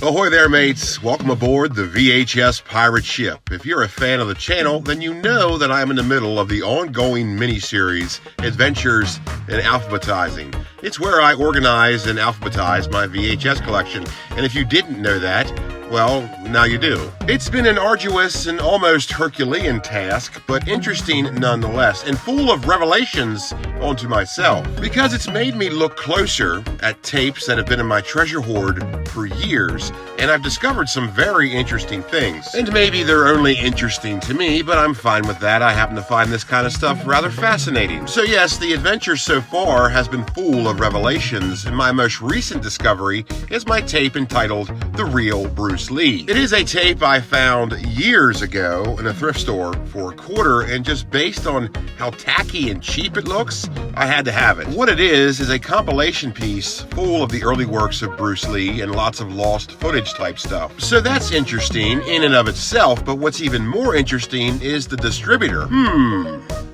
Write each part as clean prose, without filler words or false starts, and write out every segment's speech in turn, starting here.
Ahoy there, mates. Welcome aboard the VHS pirate ship. If you're a fan of the channel, then you know that I'm in the middle of the ongoing miniseries, Adventures in Alphabetizing. It's where I organize and alphabetize my VHS collection, and if you didn't know that, well, now you do. It's been an arduous and almost Herculean task, but interesting nonetheless, and full of revelations onto myself, because it's made me look closer at tapes that have been in my treasure hoard for years, and I've discovered some very interesting things. And maybe they're only interesting to me, but I'm fine with that. I happen to find this kind of stuff rather fascinating. So yes, the adventure so far has been full of revelations, and my most recent discovery is my tape entitled The Real Bruce Lee. It is a tape I found years ago in a thrift store for $1.25, and just based on how tacky and cheap it looks, I had to have it. What it is a compilation piece full of the early works of Bruce Lee and lots of lost footage type stuff. So that's interesting in and of itself, but what's even more interesting is the distributor.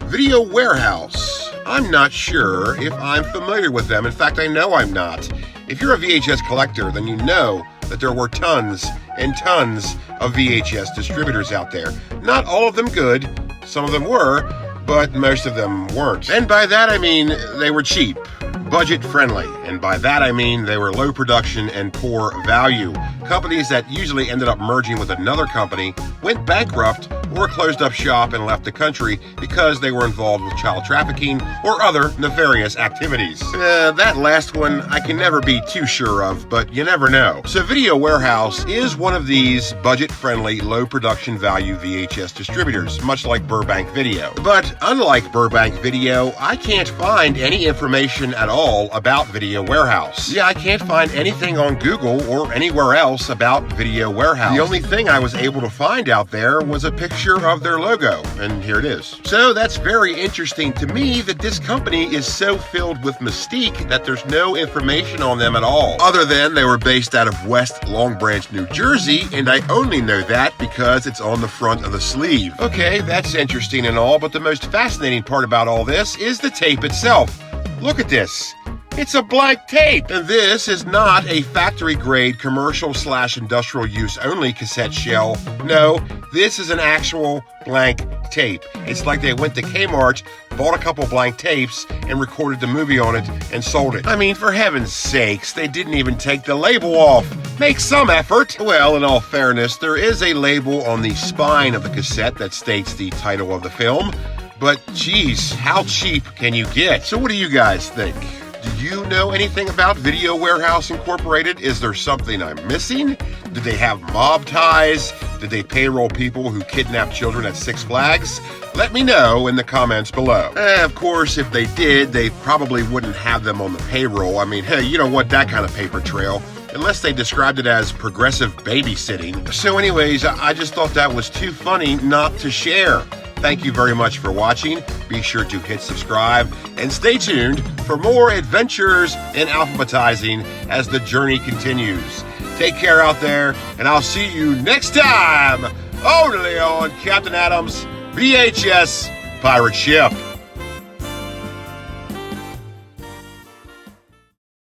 Video Warehouse. I'm not sure if I'm familiar with them. In fact, I know I'm not. If you're a VHS collector, then you know that there were tons and tons of VHS distributors out there. Not all of them good, some of them were, but most of them weren't. And by that I mean they were cheap, budget friendly, and by that I mean they were low production and poor value. Companies that usually ended up merging with another company went bankrupt or closed up shop and left the country because they were involved with child trafficking or other nefarious activities. That last one I can never be too sure of, but you never know. So Video Warehouse is one of these budget-friendly, low-production value VHS distributors, much like Burbank Video. But unlike Burbank Video, I can't find any information at all about Video Warehouse. Yeah, I can't find anything on Google or anywhere else about Video Warehouse. The only thing I was able to find out there was a picture of their logo, and here it is. So that's very interesting to me that this company is so filled with mystique that there's no information on them at all, other than they were based out of West Long Branch, New Jersey, and I only know that because it's on the front of the sleeve. Okay, that's interesting and all, but the most fascinating part about all this is the tape itself. Look at this. It's a blank tape! And this is not a factory-grade commercial/industrial use only cassette shell. No, this is an actual blank tape. It's like they went to Kmart, bought a couple blank tapes, and recorded the movie on it and sold it. I mean, for heaven's sakes, they didn't even take the label off. Make some effort! Well, in all fairness, there is a label on the spine of the cassette that states the title of the film, but geez, how cheap can you get? So what do you guys think? Do you know anything about Video Warehouse Incorporated? Is there something I'm missing? Did they have mob ties? Did they payroll people who kidnap children at Six Flags? Let me know in the comments below. Of course, if they did, they probably wouldn't have them on the payroll. I mean, hey, you don't want that kind of paper trail, unless they described it as progressive babysitting. So anyways, I just thought that was too funny not to share. Thank you very much for watching. Be sure to hit subscribe and stay tuned for more adventures in alphabetizing as the journey continues. Take care out there, and I'll see you next time, only on Captain Adam's VHS Pirate Ship.